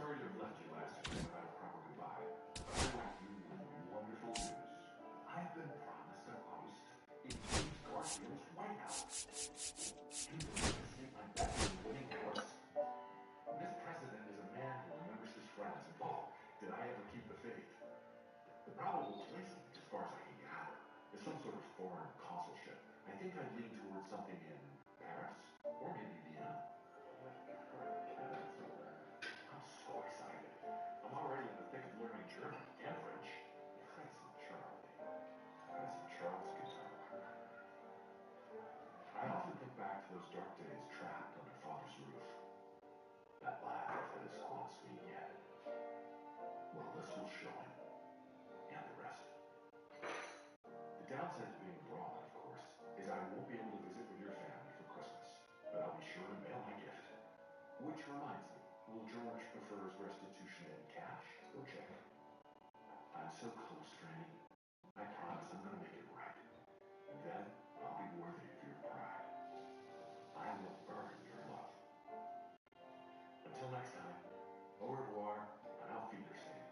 sorry to have left you last week without a proper goodbye. I brought you wonderful news. I've been promised a post in James Garfield's White House. Can you believe I staked my bet on the winning horse? This president is a man who remembers his friends. Oh, did I ever keep the faith? The probable placement, as far as I can gather, is some sort of foreign consulship. I think I'd lean towards something in Paris, or maybe Vienna. I'm so excited. I'm already in the thick of learning German and French. Handsome Charlie. Handsome Charles Guitar. I often think back to those dark days trapped under Father's roof. That laugh that has haunts me yet. Well, this will show him. And the rest. The downside to being abroad, of course, is I won't be able to visit with your family for Christmas. But I'll be sure to mail my gift. Which reminds me, will George prefers restitution in cash or check? I'm so close, Strandy. I promise I'm going to make it right. And then I'll be worthy of your pride. I will earn your love. Until next time, au revoir, and auf Wiedersehen.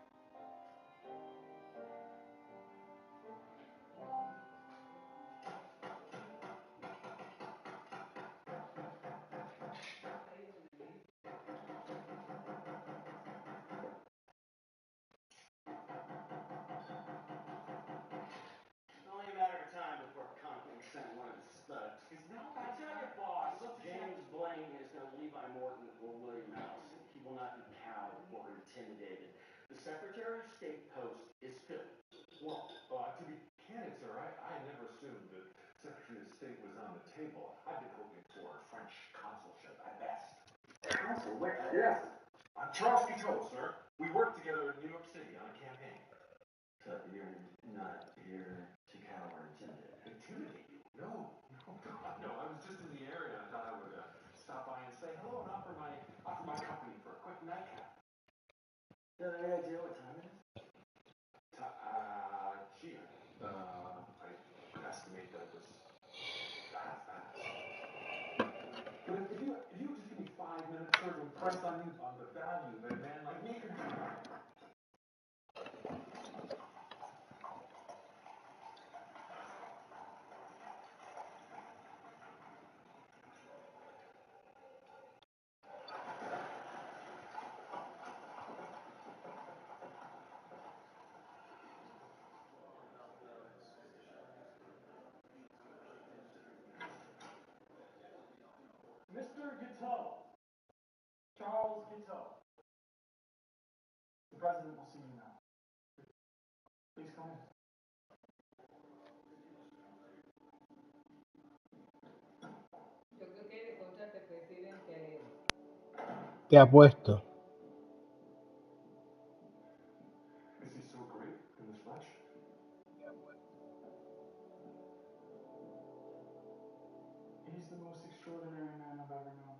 Only a matter of time before Conklin sent one of his thugs. It's not that tell you, boss. James Blaine is no Levi Morton or William Allison. He will not be cowed or intimidated. The Secretary of State post is filled. Well, to be candid, sir, I never assumed that Secretary of State was on the table. I've been hoping for a French consulship at best. Consul, where? Yes. I'm Charles Guiteau, sir. We worked together in New York City on a campaign. So you're not here to cow or intimidate? Intimidate you? No, God, no. I was just in the area. I thought I would stop by and say hello and offer my company for a quick nightcap. Do you have any idea what time it is? Gee, I estimate that it was half past. But if you just give me 5 minutes, sir, to impress on you on the value that a man like me can have. Mr. Guiteau, Charles Guiteau. The president will see you now. Please come in. Yo creo que de contra te presidente. Te apuesto. Is he so great in the flesh? He's the most extraordinary man I've ever known.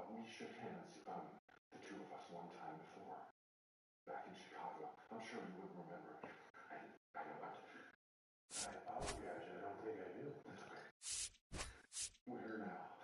We shook hands, the two of us, one time before, back in Chicago. I'm sure you wouldn't remember. I apologize. I don't think I do. That's okay. We're here now.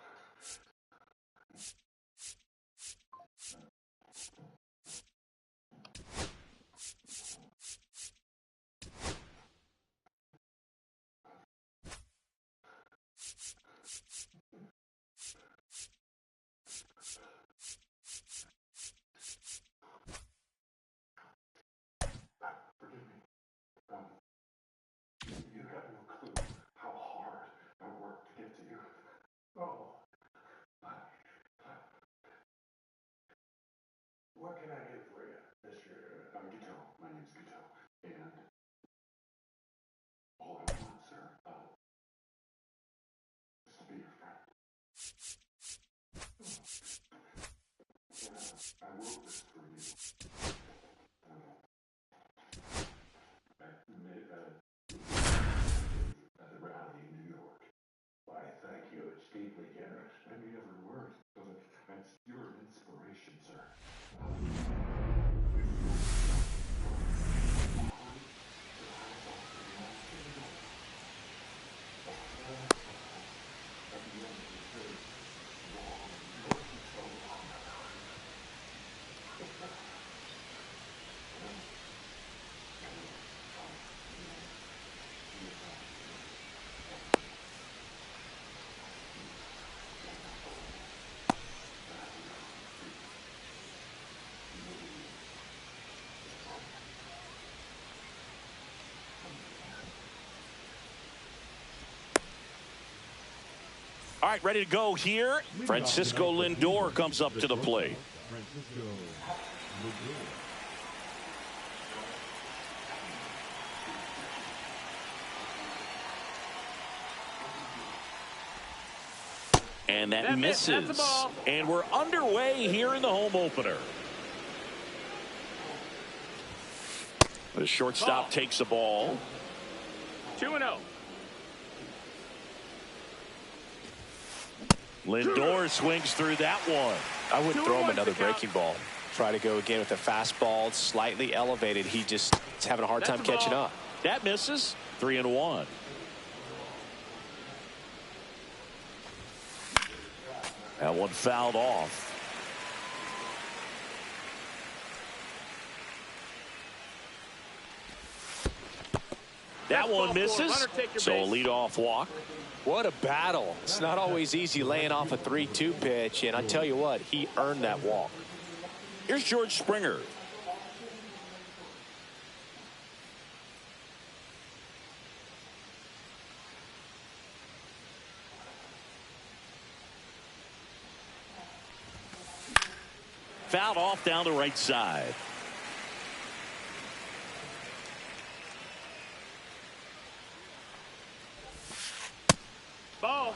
Forgive me. You got no clue how hard I worked to get to you. Oh. What can I do for you, Mr. Guiteau? My name's Guiteau. And all I want, sir, is to be your friend. I wrote this for you. inspiration, sir. All right, ready to go here. Francisco Lindor comes up to the plate. And that misses. And we're underway here in the home opener. The shortstop takes the ball. 2-0. Lindor swings through that one. I wouldn't throw him another breaking ball. Try to go again with a fastball, slightly elevated. He just is having a hard time catching up. That misses. 3-1. That one fouled off. That one misses. So a leadoff walk. What a battle. It's not always easy laying off a 3-2 pitch, and I tell you what, he earned that walk. Here's George Springer. Fouled off down the right side. Ball.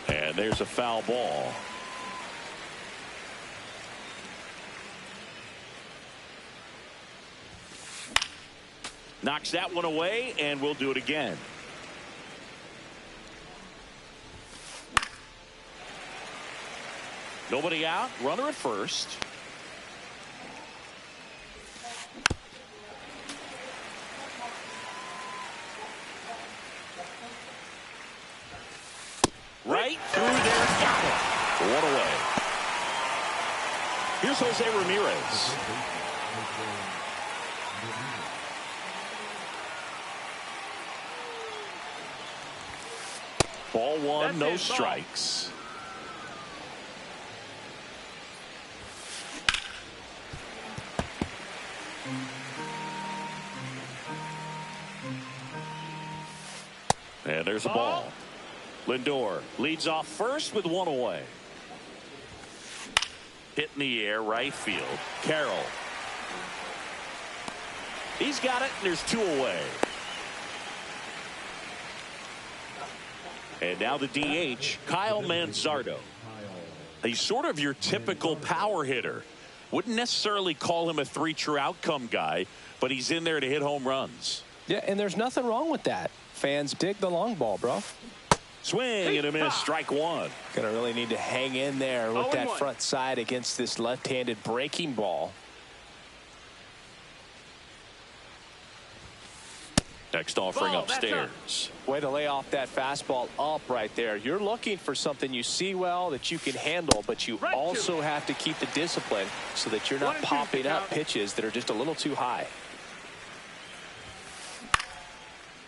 And there's a foul ball. Knocks that one away, and we'll do it again. Nobody out. Runner at first. Right through there. Got it. One away. Here's Jose Ramirez. Ball one, no strikes. And there's a ball. Lindor leads off first with one away. Hit in the air, right field. Carroll. He's got it, and there's two away. And now the DH, Kyle Manzardo. He's sort of your typical power hitter. Wouldn't necessarily call him a three-true outcome guy, but he's in there to hit home runs. Yeah, and there's nothing wrong with that. Fans dig the long ball, bro. Swing and a miss, strike one. Gonna really need to hang in there with that front side against this left-handed breaking ball. Next offering upstairs. Way to lay off that fastball up right there. You're looking for something you see well that you can handle, but you also have to keep the discipline so that you're not popping up pitches that are just a little too high.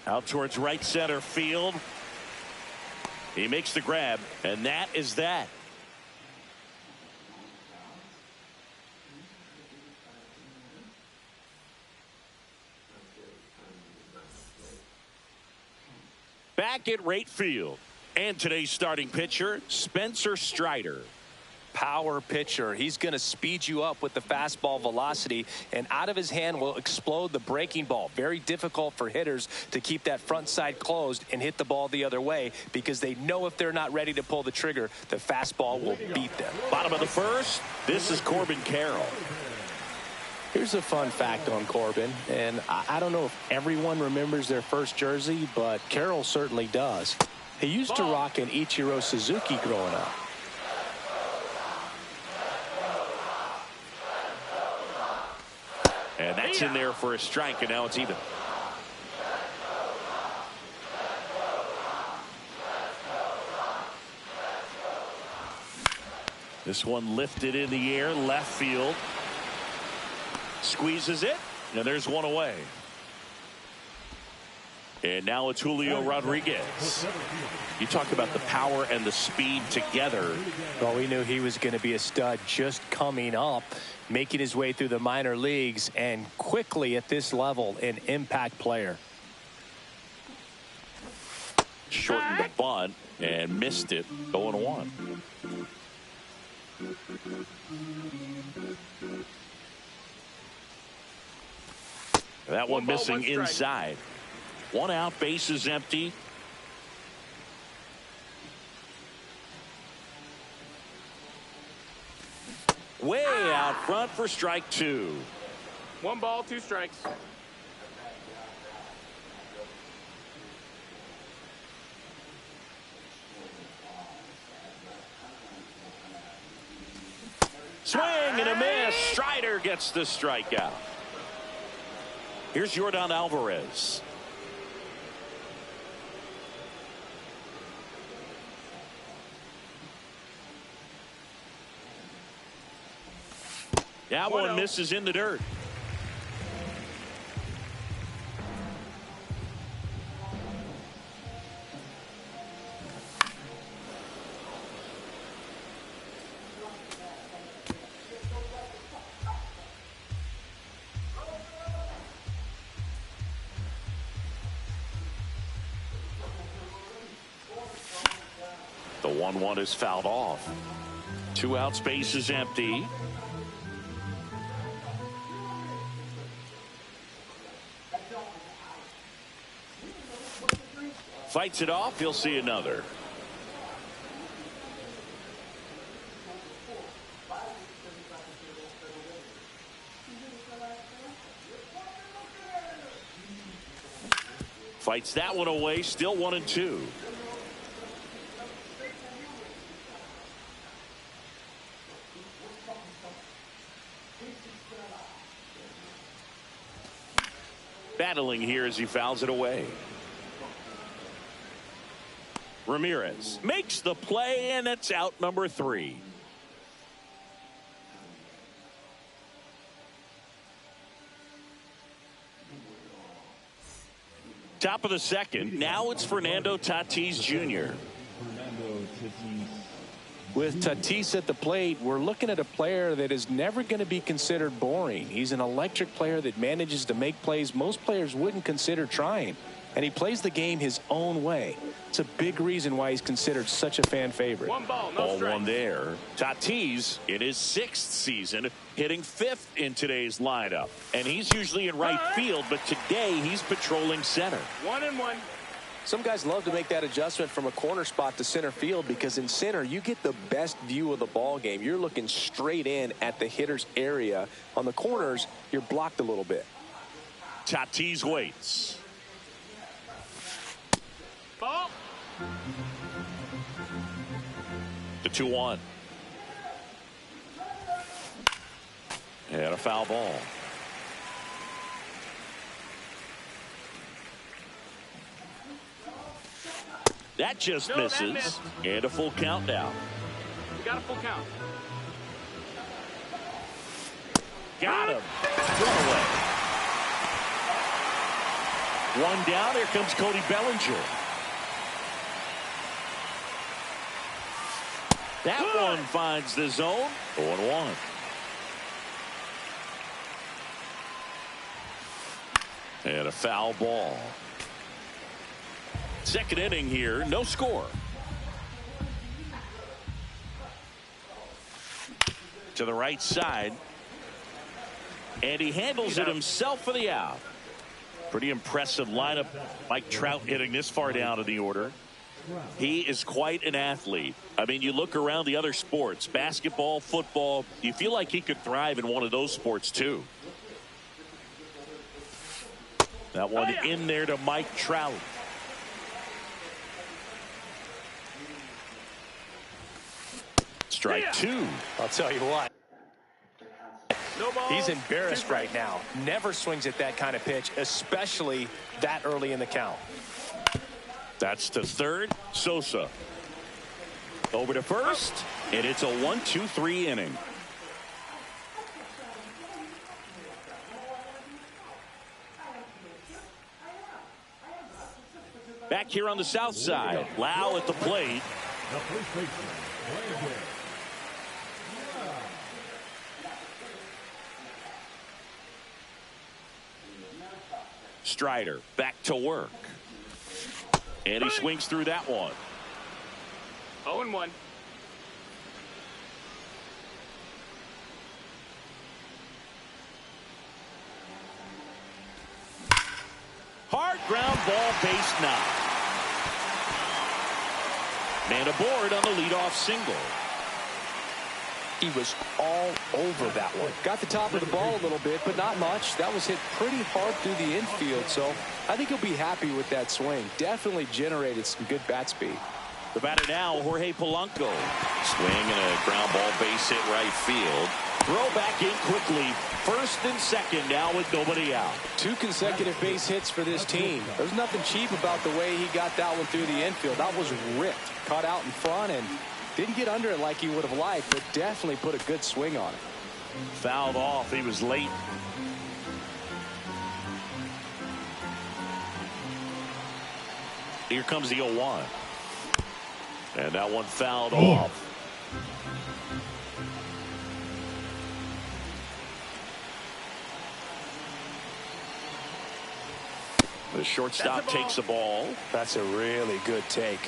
Out towards right center field. He makes the grab, and that is that. Back at right field. And today's starting pitcher, Spencer Strider. Power pitcher. He's going to speed you up with the fastball velocity, and out of his hand will explode the breaking ball. Very difficult for hitters to keep that front side closed and hit the ball the other way because they know if they're not ready to pull the trigger, the fastball will beat them. Bottom of the first, this is Corbin Carroll. Here's a fun fact on Corbin, and I don't know if everyone remembers their first jersey, but Carroll certainly does. He used to rock an Ichiro Suzuki growing up. And that's in there for a strike, and now it's even. This one lifted in the air, left field. Squeezes it, and there's one away. And now it's Julio Rodriguez. You talk about the power and the speed together. Well, we knew he was going to be a stud just coming up, making his way through the minor leagues, and quickly at this level, an impact player. Shortened the bunt and missed it, 0-1. That one missing inside. One out, base is empty. Way out front for strike 2. 1 ball, 2 strikes. Swing and a miss. Strider gets the strikeout. Here's Yordan Alvarez. That one misses in the dirt. The 1-1 is fouled off. 2 outs, base is empty. Fights it off. He'll see another. Fights that one away. Still 1-2. Battling here as he fouls it away. Ramirez makes the play, and it's out number 3. Top of the second. Now it's Fernando Tatis Jr. With Tatis at the plate, we're looking at a player that is never going to be considered boring. He's an electric player that manages to make plays most players wouldn't consider trying. And he plays the game his own way. It's a big reason why he's considered such a fan favorite. 1 ball, no Ball strike. 1 there. Tatis in his 6th season, hitting 5th in today's lineup. And he's usually in right field, but today he's patrolling center. 1-1. Some guys love to make that adjustment from a corner spot to center field because in center you get the best view of the ball game. You're looking straight in at the hitter's area. On the corners, you're blocked a little bit. Tatis waits. Ball. The 2-1. And a foul ball. That just No, that misses. missed. And a full count now. We got a full count. Got him. Throw away. 1 down. Here comes Cody Bellinger. That one finds the zone. 0-1. And a foul ball. Second inning here, no score. To the right side. And he handles it himself for the out. Pretty impressive lineup. Mike Trout hitting this far down in the order. He is quite an athlete. I mean, you look around the other sports, basketball, football, you feel like he could thrive in one of those sports too. That one in there to Mike Trout. strike two. I'll tell you what. No ball. He's embarrassed right now. Never swings at that kind of pitch, especially that early in the count. That's to third. Sosa over to first, and it's a 1-2-3 inning. Back here on the south side, Lau at the plate. Strider back to work. And he swings through that one. 0-1. Hard ground ball, base knock. Man aboard on the leadoff single. He was all over that one. Got the top of the ball a little bit, but not much. That was hit pretty hard through the infield, so I think he'll be happy with that swing. Definitely generated some good bat speed. The batter now, Jorge Polanco. Swing and a ground ball base hit right field. Throw back in quickly. First and second now with nobody out. 2 consecutive base hits for this team. There's nothing cheap about the way he got that one through the infield. That was ripped. Caught out in front and didn't get under it like he would have liked, but definitely put a good swing on it. Fouled off. He was late. Here comes the 0-1. And that one fouled off. The shortstop takes the ball. That's a really good take.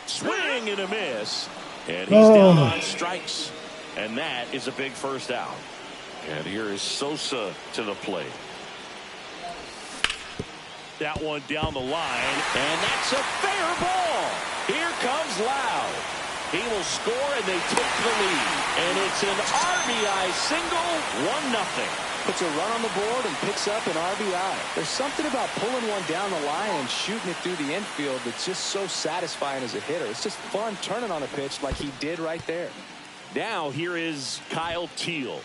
Swing and a miss. And he's down on strikes. And that is a big first out. And here is Sosa to the plate. That one down the line. And that's a fair ball. Here comes Lau. He will score, and they take the lead. And it's an RBI single, 1-0. Puts a run on the board and picks up an RBI. There's something about pulling one down the line and shooting it through the infield that's just so satisfying as a hitter. It's just fun turning on a pitch like he did right there. Now here is Kyle Teal.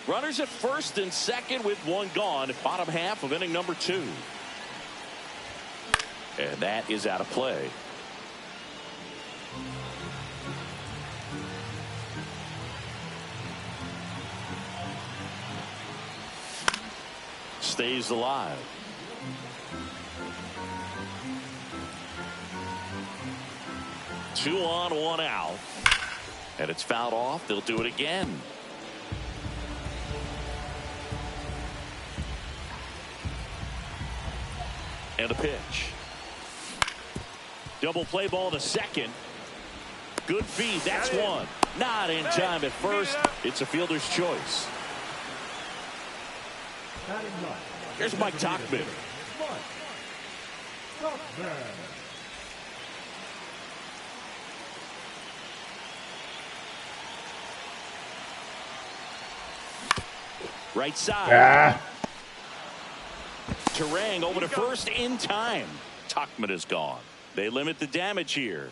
Runners at first and second with one gone. Bottom half of inning number 2. And that is out of play. Stays alive. Two on, one out. And it's fouled off. They'll do it again. And a pitch. Double play ball to second. Good feed. That's one. Not in time at first. It's a fielder's choice. Here's Mike Tauchman. Right side. Terang over to first in time. Tauchman is gone. They limit the damage here.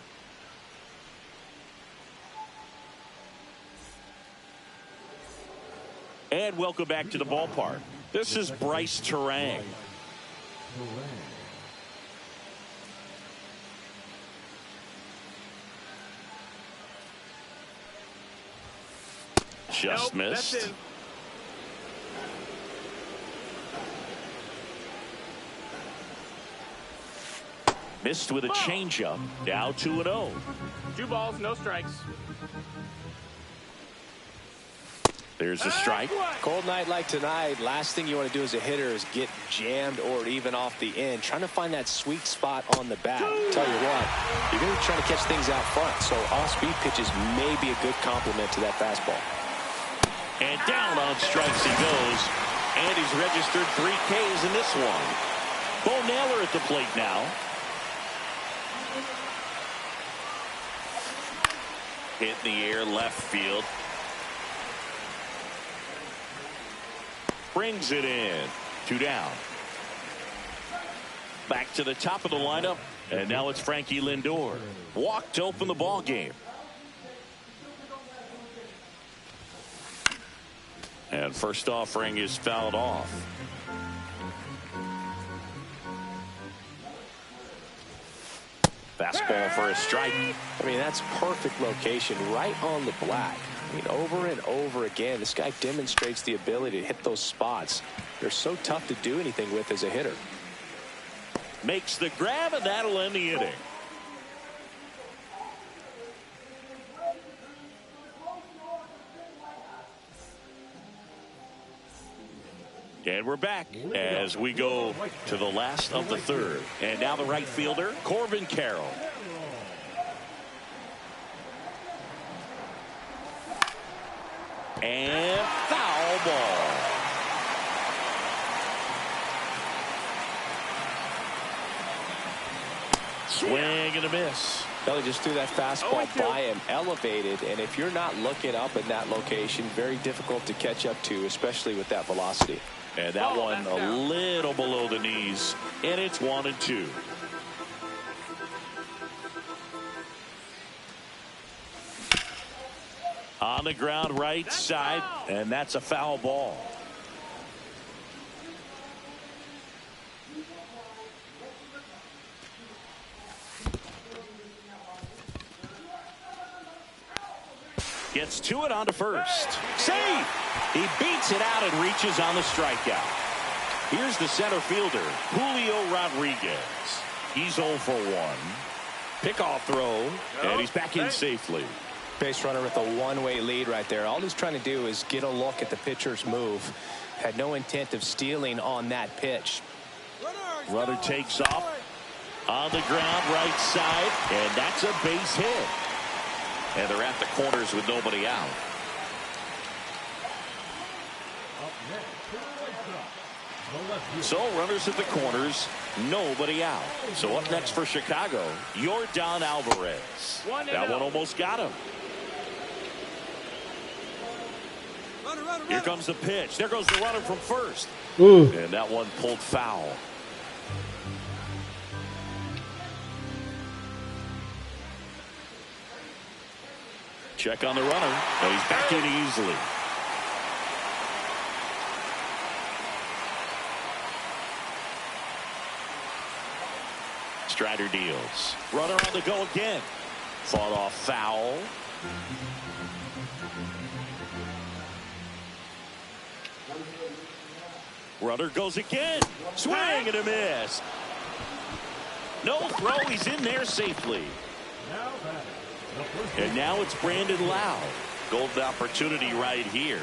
And welcome back to the ballpark. This is Bryce Terang. Just missed. Missed with a changeup. Now 2-0. 2 balls, no strikes. There's a strike. Cold night like tonight, last thing you want to do as a hitter is get jammed or even off the end. Trying to find that sweet spot on the bat. Tell you what, you're going to be trying to catch things out front, so off-speed pitches may be a good complement to that fastball. And down on strikes he goes. And he's registered 3 Ks in this one. Bo Naylor at the plate now. Hit in the air, left field. Brings it in. 2 down. Back to the top of the lineup, and now it's Frankie Lindor. Walk to open the ball game. And first offering is fouled off. Fastball for a strike. I mean, that's perfect location right on the black. I mean, over and over again, this guy demonstrates the ability to hit those spots. They're so tough to do anything with as a hitter. Makes the grab, and that'll end the inning. And we're back as we go to the last of the third. And now the right fielder, Corbin Carroll. And foul ball. Swing and a miss. Kelly just threw that fastball by him, elevated, and if you're not looking up in that location, very difficult to catch up to, especially with that velocity. And that one a little below the knees, and it's 1-2. On the ground right side, and that's a foul ball. Gets to it onto first. Save! He beats it out and reaches on the strikeout. Here's the center fielder, Julio Rodriguez. He's 0 for 1. Pickoff throw, and he's back in safely. Base runner with a one-way lead right there. All he's trying to do is get a look at the pitcher's move. Had no intent of stealing on that pitch. Runner takes off on the ground right side, and that's a base hit. And they're at the corners with nobody out. So runners at the corners, nobody out. So up next for Chicago, Yordan Alvarez. That one almost got him. Here comes the pitch. There goes the runner from first. And that one pulled foul. Check on the runner, and he's back in easily. Strider deals. Runner on the go again. Fought off foul. Runner goes again. Swing and a miss. No throw. He's in there safely. And now it's Brandon Lowe. Golden opportunity right here.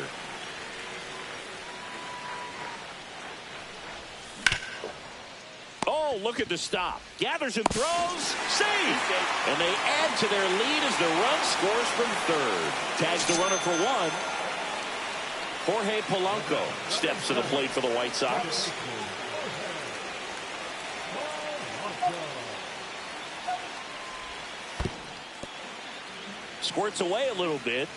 Oh, look at the stop. Gathers and throws. Save. And they add to their lead as the run scores from third. Tags the runner for 1. Jorge Polanco steps to the plate for the White Sox. Squirts away a little bit.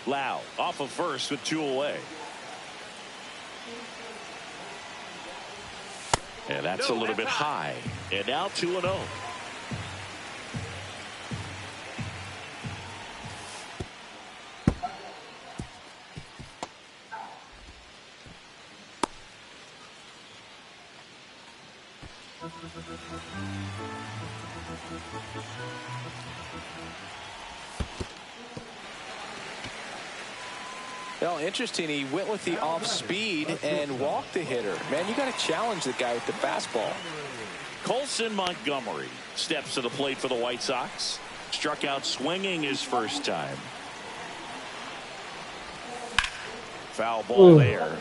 Lowe off of first with 2 away. And that's a little bit high. And now 2-0. Well, interesting. He went with the off speed and walked the hitter. Man, you got to challenge the guy with the fastball. Colson Montgomery steps to the plate for the White Sox. Struck out swinging his first time. Foul ball there.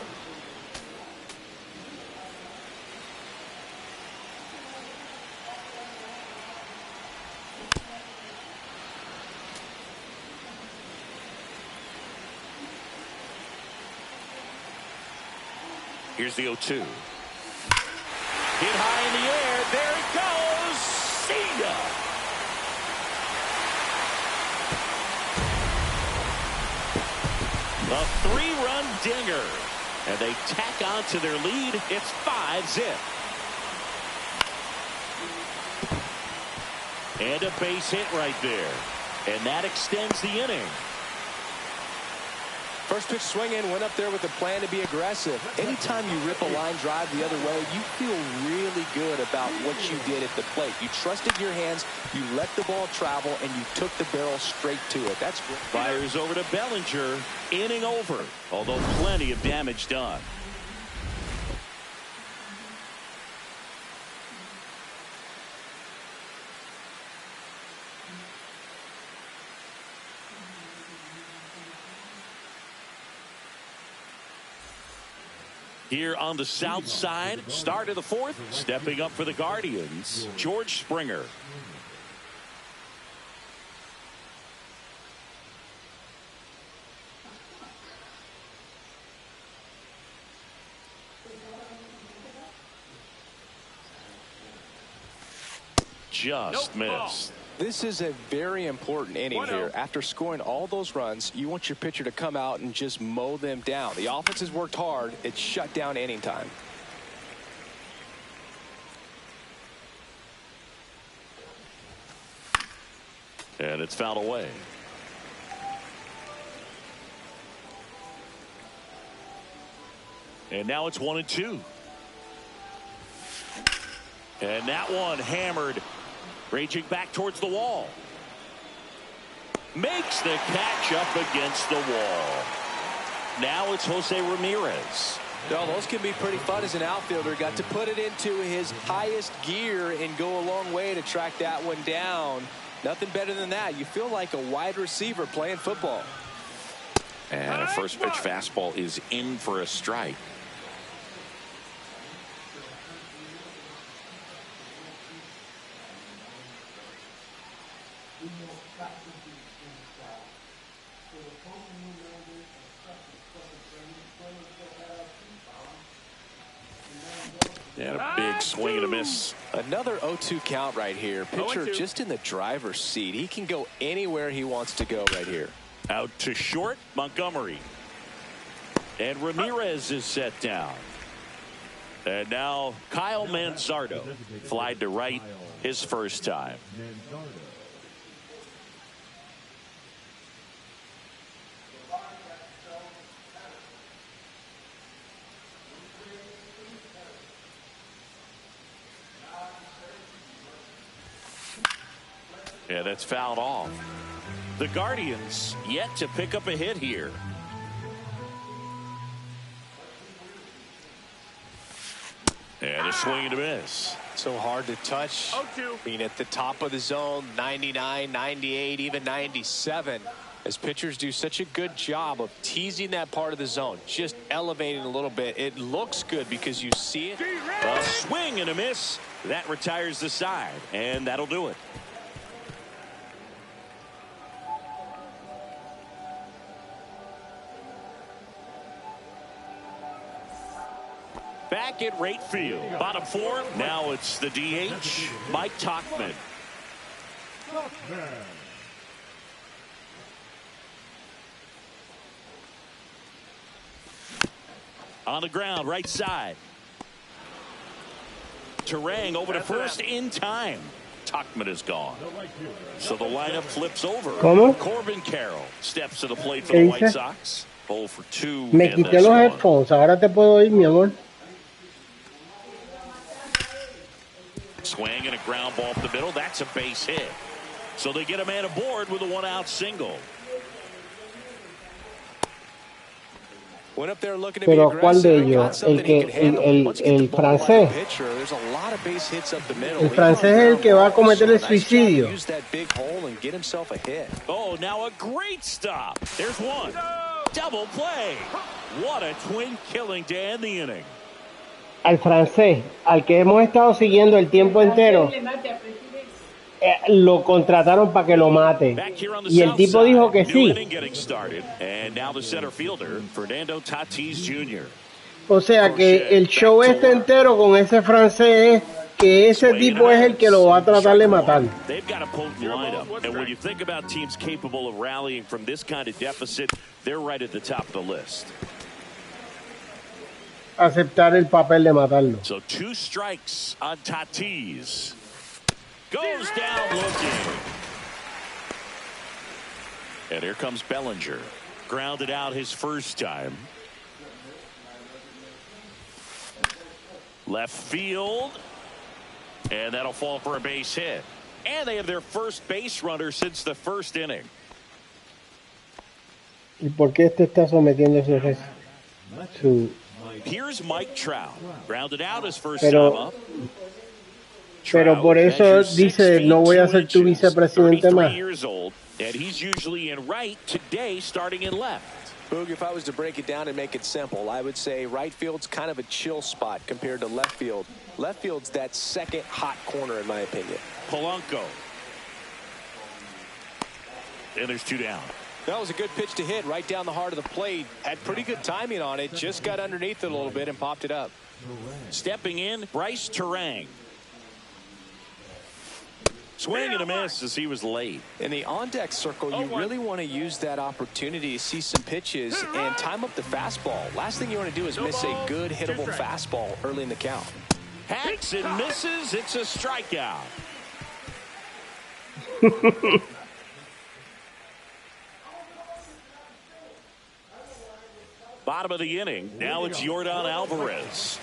Here's the 0-2. Hit high in the air. There it goes. See ya. A 3-run dinger. And they tack on to their lead. It's 5-zip. And a base hit right there. And that extends the inning. First pitch swing in, went up there with a plan to be aggressive. Anytime you rip a line drive the other way, you feel really good about what you did at the plate. You trusted your hands, you let the ball travel, and you took the barrel straight to it. That's great. Fires over to Bellinger. Inning over, although plenty of damage done. Here on the south side, start of the fourth, stepping up for the Guardians, George Springer. Just missed. This is a very important inning here. After scoring all those runs, you want your pitcher to come out and just mow them down. The offense has worked hard. It's shut down inning time. And it's fouled away. And now it's 1-2. And that one hammered. Raging back towards the wall. Makes the catch up against the wall. Now it's Jose Ramirez. No, those can be pretty fun as an outfielder. Got to put it into his highest gear and go a long way to track that one down. Nothing better than that. You feel like a wide receiver playing football. And a first pitch fastball is in for a strike. And a big swing and a miss. Another 0-2 count right here. Pitcher 0-2. just in the driver's seat. He can go anywhere he wants to go right here. Out to short, Montgomery. And Ramirez is set down. And now Kyle Manzardo flied to right his first time. Yeah, that's fouled off. The Guardians yet to pick up a hit here. And a swing and a miss. So hard to touch. 0-2. Being at the top of the zone, 99, 98, even 97. As pitchers do such a good job of teasing that part of the zone, just elevating a little bit. It looks good because you see it. A swing and a miss. That retires the side, and that'll do it. Back at right field. Bottom four. Now it's the DH, Mike Tauchman. On the ground, right side. Terang over to first in time. Tauchman is gone. So the lineup flips over. ¿Cómo? Corbin Carroll steps to the plate for the White Sox. 0 for 2. Me in quité this los one. headphones. Ahora te puedo oír, mi amor. Swing and a ground ball up the middle. That's a base hit. So they get a man aboard with a one-out single. Went up there looking to be Pero ¿cuál de aggressive. Got ellos? something El he que could handle. el Once you get the ball like a francés. pitcher, there's a lot of base hits up the middle. El Leave him francés es on el que va a ground cometer balls. el So nice job to suicidio. use that big hole and get himself a hit. Oh, now a great stop. There's one. Double play. What a twin killing to end the inning. Al francés, al que hemos estado siguiendo el tiempo entero, Le mate a presidente. lo contrataron para que lo mate. Back here on the Y el south tipo side, dijo que new sí. inning getting started. And now the center fielder, Fernando Tatis Jr. O sea que el show este entero con ese francés es que ese tipo es el que lo va a tratar de matar. They've got a potent lineup, and when you think about teams capable of rallying from this kind of deficit, they're right at the top of the list. aceptar el papel de matarlo. So 2 strikes on Tatis. Goes down looking. And here comes Bellinger. Grounded out his first time. Left field. And that'll fall for a base hit. And they have their first base runner since the first inning. ¿Y por qué está sometiendo su... Here's Mike Trout. Grounded out his first Pero, time up. Pero por eso dice, no voy a ser tu vicepresidente más. Years old, and he's usually in right today, starting in left. Boog, if I was to break it down and make it simple, I would say right field's kind of a chill spot compared to left field. Left field's that second hot corner, in my opinion. Polanco. And there's 2 down. That was a good pitch to hit right down the heart of the plate. Had pretty good timing on it. Just got underneath it a little bit and popped it up. Stepping in, Bryce Terang. Swing and a miss as he was late. In the on-deck circle, you really want to use that opportunity to see some pitches and time up the fastball. Last thing you want to do is miss a good hittable fastball early in the count. Hacks and misses. It's a strikeout. Bottom of the inning. Now it's Yordan Alvarez.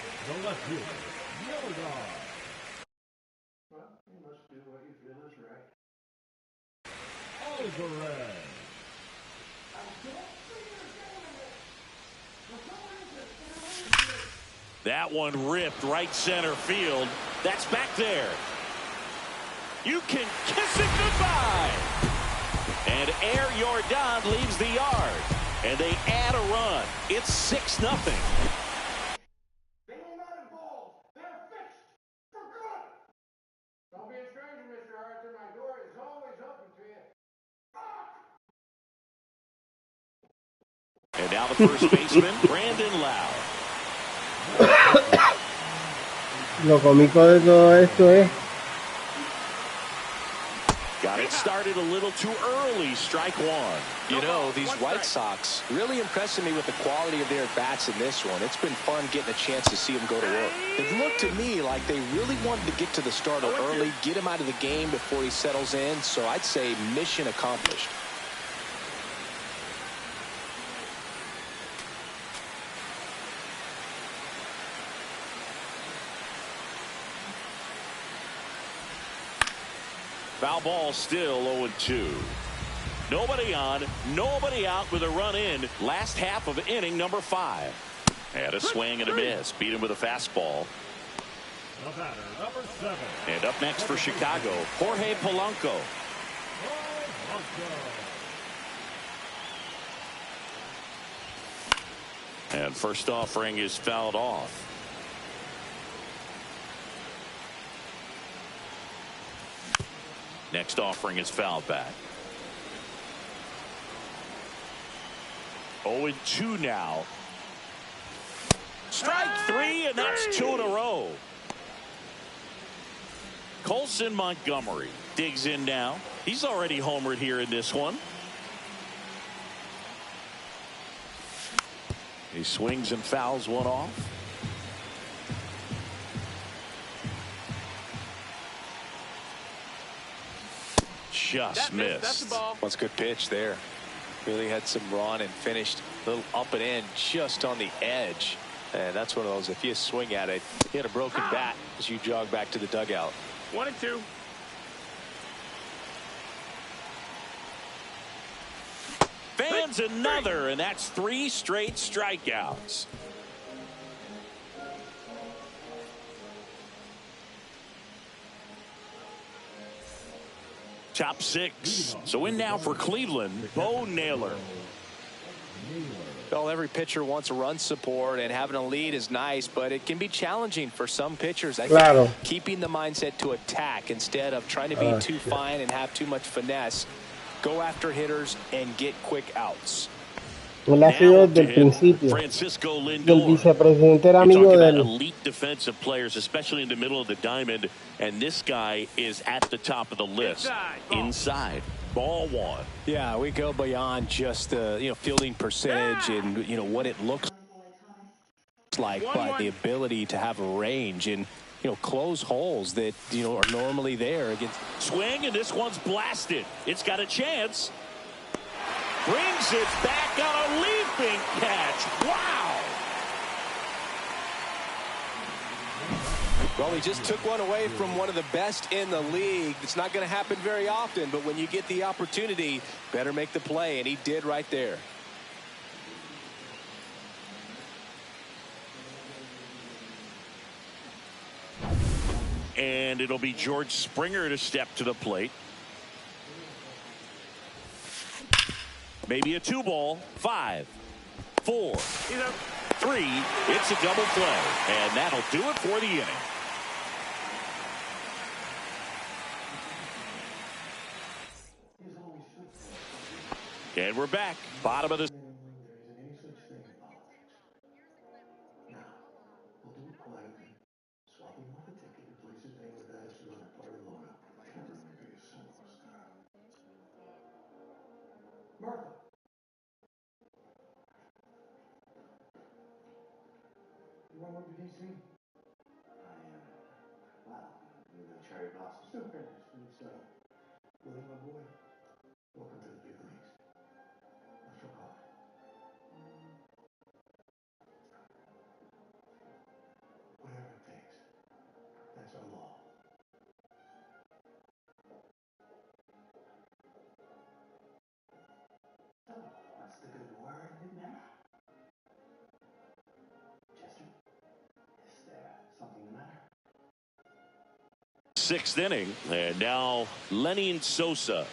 That one ripped right center field. That's back there. You can kiss it goodbye. And Air Yordan leaves the yard. And they add a run. It's 6-0. They will not involve. They're fixed for good. Don't be a stranger, Mr. Arthur. My door is always open to you. And now the first baseman, Brandon Lau. Lo cómico de todo esto es... Got it started a little too early. Strike 1. You know, these White Sox really impressing me with the quality of their bats in this one. It's been fun getting a chance to see them go to work. It looked to me like they really wanted to get to the starter early, get him out of the game before he settles in. So I'd say mission accomplished. Foul ball still 0-2. Nobody on, nobody out with a run in. Last half of inning number 5. And a swing and a miss. Beat him with a fastball. And up next for Chicago, Jorge Polanco. And first offering is fouled off. Next offering is fouled back. 0-2 now. Strike 3, and that's 2 in a row. Colson Montgomery digs in now. He's already homered here in this one. He swings and fouls one off. Just missed. That's the ball. That's a good pitch there. Really had some run and finished a little up and in just on the edge. And that's one of those, if you swing at it, you hit a broken bat as you jog back to the dugout. 1-2. Fans another, and that's 3 straight strikeouts. Top 6. So in now for Cleveland, Bo Naylor. Well, every pitcher wants a run support, and having a lead is nice, but it can be challenging for some pitchers. I think keeping the mindset to attack instead of trying to be too fine and have too much finesse. Go after hitters and get quick outs. Él ha sido desde el principio. Francisco El Lindor. vicepresidente era amigo de él. Elite defensive players, especially in the middle of the diamond, and this guy is at the top of the list. Inside. Ball 1. Yeah, we go beyond just the fielding percentage and what it looks like by the ability to have a range and, close holes that, are normally there against. Swing, and this one's blasted. It's got a chance. Brings it back on a leaping catch. Wow. Well, he just took one away from one of the best in the league. It's not going to happen very often, but when you get the opportunity, better make the play, and he did right there. And it'll be George Springer to step to the plate. Maybe a 2-ball. 5, 4, 3. It's a double play, and that'll do it for the inning. And we're back. Bottom of the. Martha. You want to move to DC? Wow, you're the cherry blossom. Still finished. It's, Willie, my boy, welcome to the big leagues. What's your call? Whatever it takes. That's our law. Oh, what's the good word, man? Chester, is there something the matter? 6th inning, and now Lenny Sosa.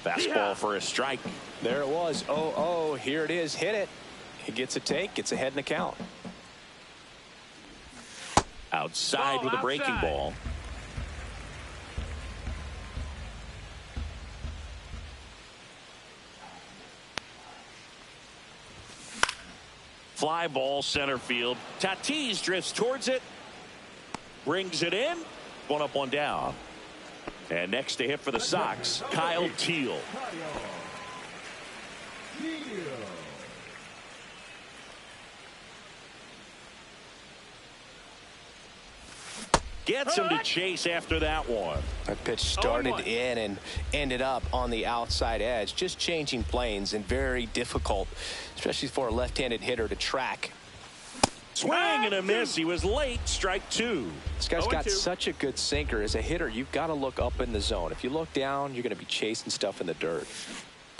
Fastball for a strike. There it was. 0-0. Here it is. Hit it. He gets a take. Gets ahead in the count. Outside with a breaking ball. Fly ball center field. Tatis drifts towards it. Brings it in. 1 up, 1 down. And next to hit for the Sox, Kyle Teal. Gets him to chase after that one. That pitch started in and ended up on the outside edge. Just changing planes and very difficult, especially for a left-handed hitter to track. Swing and a miss. He was late. Strike 2. This guy's got such a good sinker. As a hitter, you've got to look up in the zone. If you look down, you're going to be chasing stuff in the dirt.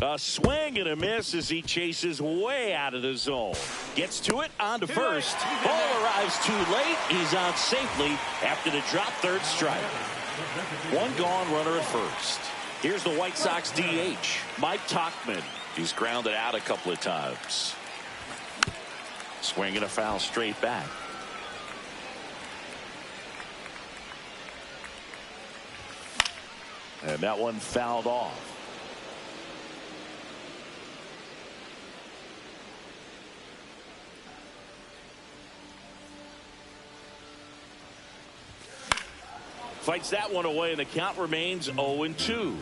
A swing and a miss as he chases way out of the zone. Gets to it, on to first. Ball arrives too late. He's on safely after the drop third strike. 1 gone, runner at first. Here's the White Sox DH, Mike Tauchman. He's grounded out a couple of times. Swing and a foul straight back. And that one fouled off. Fights that one away, and the count remains 0-2.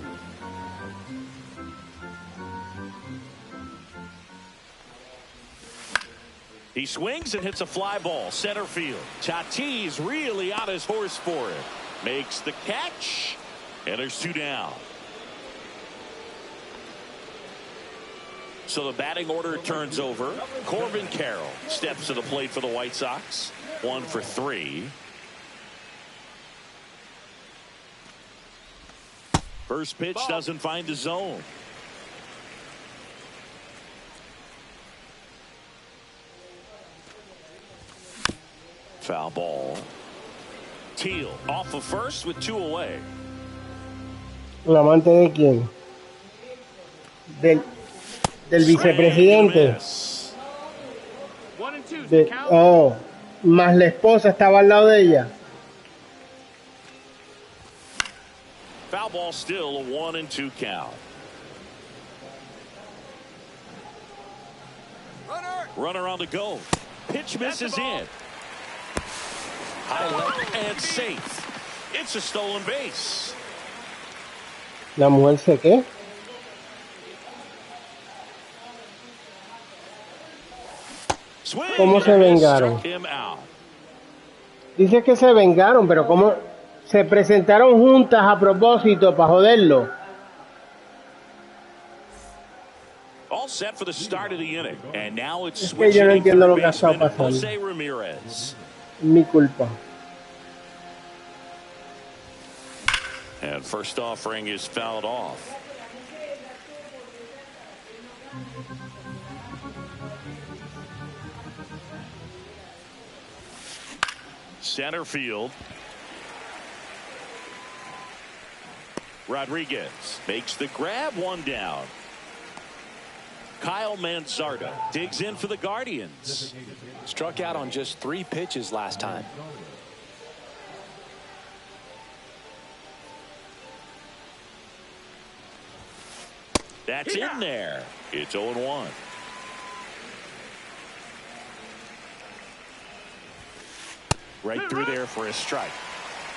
He swings and hits a fly ball center field. Tatis really on his horse for it. Makes the catch, and there's 2 down. So the batting order turns over. Corbin Carroll steps to the plate for the White Sox. 1 for 3. First pitch doesn't find the zone. Foul ball. Teal off of first with 2 away. ¿El amante de quién? Del vicepresidente. Más la esposa estaba al lado de ella. Foul ball, still a 1-2 count. Runner on the go. Pitch misses in. High left and safe. It's a stolen base. La mujer se qué? ¿Cómo se vengaron? Dice que se vengaron, pero ¿cómo? Se presentaron juntas a propósito para joderlo. All set for the start of the inning, and now it's Es que yo no entiendo lo que ha estado pasando. Jose Ramirez. Mi culpa. And first offering is fouled off. Center field. Rodriguez makes the grab, one down. Kyle Manzardo digs in for the Guardians. Struck out on just 3 pitches last time. That's in there. It's 0-1. Right through there for a strike.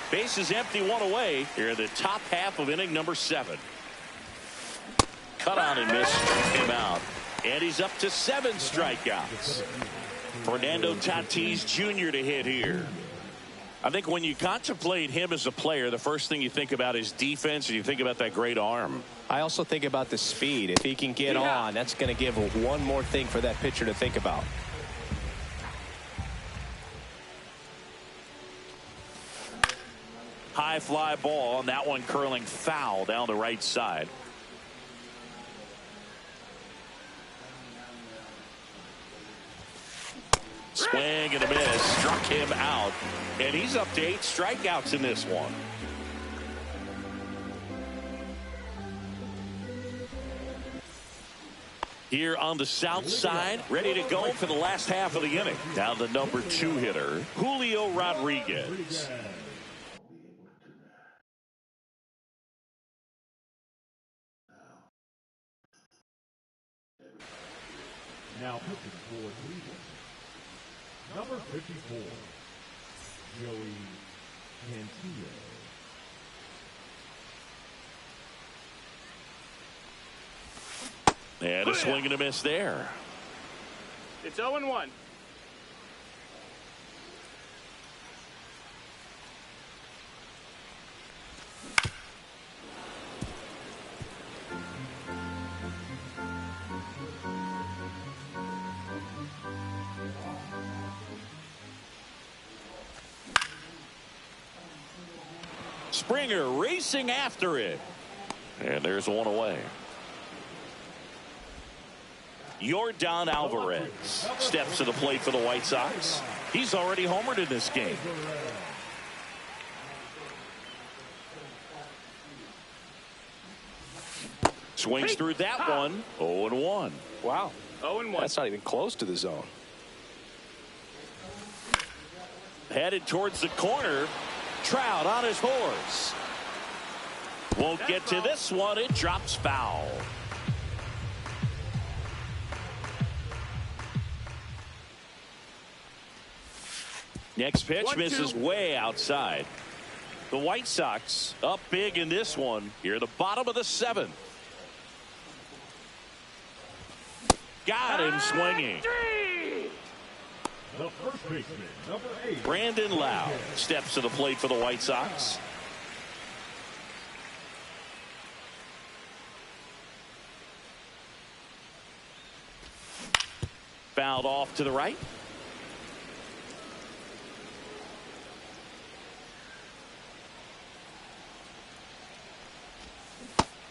Base is empty, 1 away. Here in the top half of inning number 7. Cut on and missed, him out. And he's up to 7 strikeouts. Fernando Tatis Jr. to hit here. I think when you contemplate him as a player, the first thing you think about is defense, and you think about that great arm. I also think about the speed. If he can get on, that's going to give one more thing for that pitcher to think about. High fly ball, and that one curling foul down the right side. Swing and a miss, struck him out, and he's up to 8 strikeouts in this one. Here on the south side, ready to go for the last half of the inning. Now the number 2 hitter, Julio Rodriguez. Now pitching for Cleveland, number 54, Joey Cantillo. And a swing and a miss there. It's 0-1. Springer racing after it. And there's 1 away. Yordan Alvarez steps to the plate for the White Sox. He's already homered in this game. Swings through that one. 0-1. Wow. 0-1. That's not even close to the zone. Headed towards the corner. Trout on his horse. Won't get to this one. It drops foul. Next pitch misses way outside. The White Sox up big in this one. Here at the bottom of the 7th. Got him swinging. The first baseman, number 8. Brandon Lau steps to the plate for the White Sox. Fouled off to the right.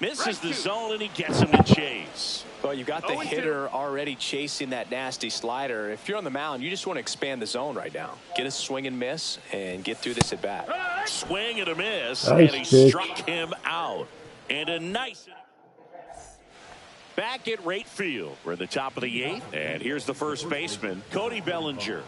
Misses the zone, and he gets him to chase. Well, you got the hitter already chasing that nasty slider. If you're on the mound, you just want to expand the zone right now. Get a swing and miss and get through this at bat. Swing and a miss, and he struck him out. And a nice back at right field. We're at the top of the 8th, and here's the first baseman, Cody Bellinger.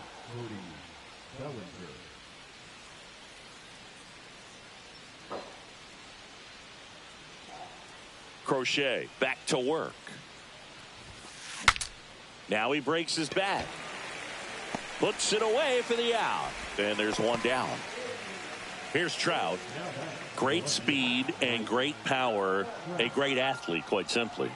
Crochet back to work. Now he breaks his back. Puts it away for the out. And there's 1 down. Here's Trout. Great speed and great power. A great athlete, quite simply.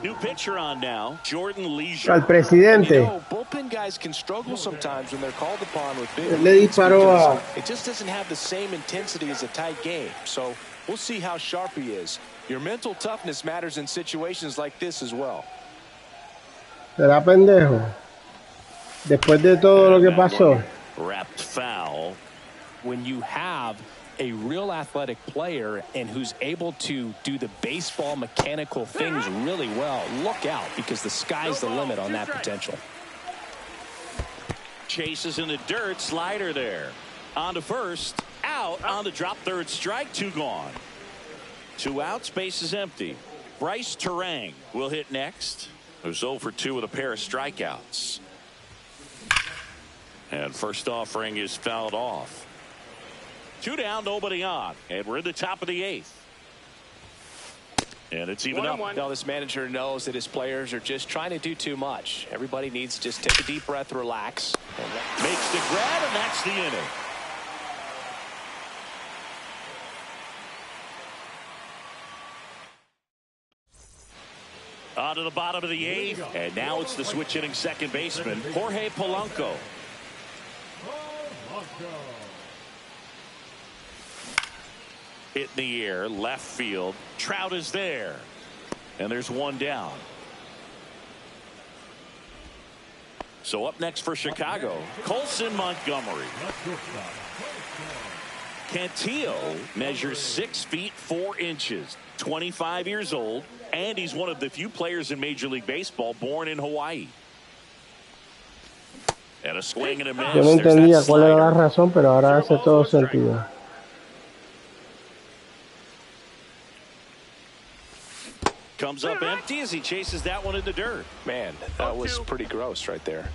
New pitcher on now, Jordan Leisure. Al presidente. You know, bullpen guys can struggle sometimes when they're called upon with big Le leads disparó because a... it just doesn't have the same intensity as a tight game. So we'll see how sharp he is. Your mental toughness matters in situations like this as well. ¿Será pendejo? Después de todo lo que pasó. Wrapped foul. When you have a real athletic player and who's able to do the baseball mechanical things really well, look out, because the sky's the limit on that potential. Chases in the dirt, slider there. On to first, out on the drop, third strike, 2 gone. 2 outs, base is empty. Bryce Terang will hit next. Who's 0 for 2 with a pair of strikeouts. And first offering is fouled off. 2 down, nobody on, and we're in the top of the 8th. And it's even up. Now this manager knows that his players are just trying to do too much. Everybody needs to just take a deep breath, relax. Makes the grab, and that's the inning. On to the bottom of the 8th, and now it's the switch hitting second baseman, Jorge Polanco. Hit in the air, left field. Trout is there. And there's 1 down. So up next for Chicago, Colson Montgomery. Cantillo measures 6 feet 4 inches, 25 years old, and he's one of the few players in Major League Baseball born in Hawaii. And a swing and a miss. Yo no entendía cuál era la razón, pero ahora hace todo sentido. Comes up empty as he chases that one in the dirt. Man, that was pretty gross right there.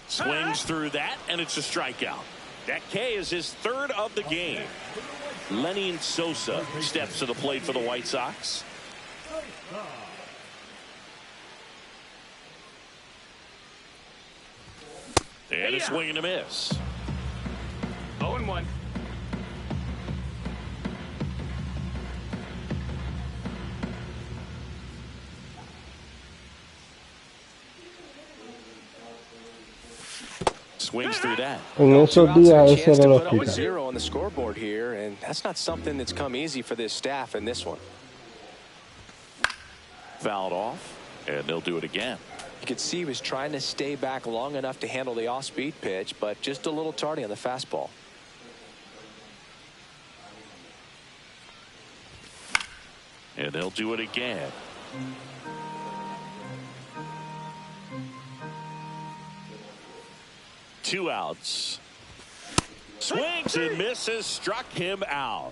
Swings through that, and it's a strikeout. That K is his 3rd of the game. Lenin Sosa steps to the plate for the White Sox. And a swing and a miss. 0-1. Swings through that. En esos días ese era el hospital. 0 on the scoreboard here, and that's not something that's come easy for this staff in this one. Fouled off, and they'll do it again. You could see he was trying to stay back long enough to handle the off-speed pitch, but just a little tardy on the fastball. And they'll do it again. Two outs. Swings and misses, struck him out.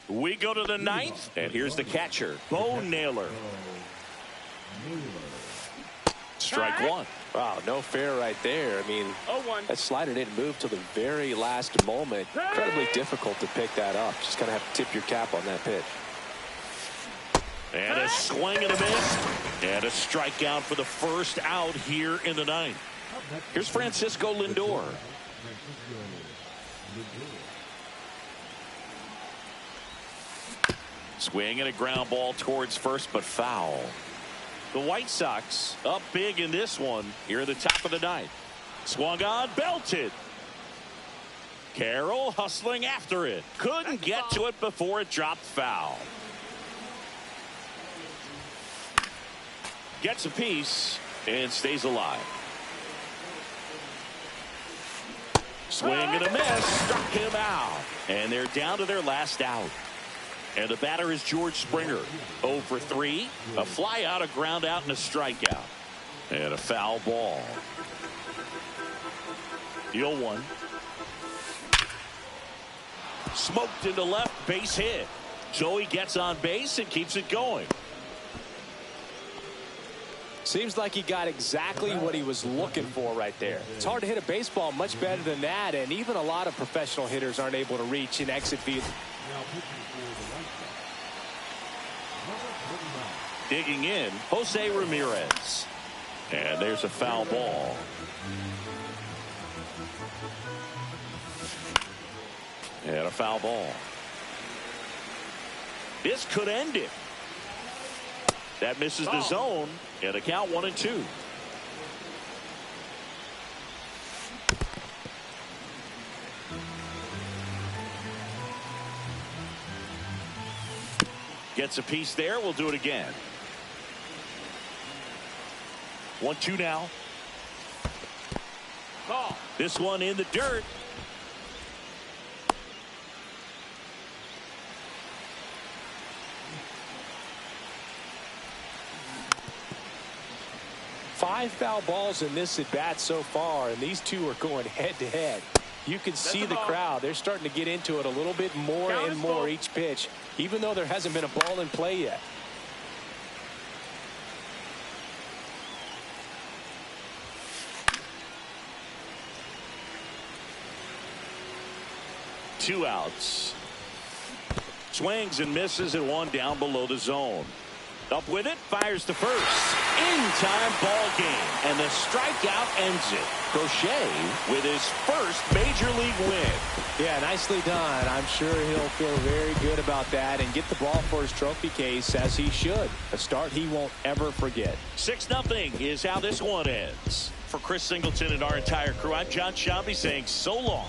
We go to the 9th, and here's the catcher, Bo Naylor. Strike 1. Wow, no fair right there. I mean, that slider didn't move till the very last moment. Incredibly difficult to pick that up. Just kind of have to tip your cap on that pitch. And a swing and a miss. And a strikeout for the first out here in the 9th. Here's Francisco Lindor. Swing and a ground ball towards first, but foul. The White Sox up big in this one here at the top of the 9th. Swung on, belted. Carroll hustling after it. Couldn't get to it before it dropped foul. Gets a piece and stays alive. Swing and a miss. Struck him out. And they're down to their last out. And the batter is George Springer. 0 for 3. A fly out, a ground out, and a strikeout. And a foul ball. The 0-1. Smoked into left, base hit. Joey gets on base and keeps it going. Seems like he got exactly what he was looking for right there. It's hard to hit a baseball much better than that, and even a lot of professional hitters aren't able to reach an exit field. Digging in, Jose Ramirez. And there's a foul ball. And a foul ball. This could end it. That misses the zone, and a count 1-2. Gets a piece there. We'll do it again. 1-2 now. Ball. This one in the dirt. Five foul balls in this at bat so far, and these two are going head to head. You can see the crowd. They're starting to get into it a little bit more and more each pitch, even though there hasn't been a ball in play yet. Two outs. Swings and misses at one down below the zone. Up with it, fires to first. In-time ball game, and the strikeout ends it. Crochet with his first major league win. Yeah, nicely done. I'm sure he'll feel very good about that and get the ball for his trophy case, as he should. A start he won't ever forget. 6-0 is how this one ends. For Chris Singleton and our entire crew, I'm John Shambi saying so long.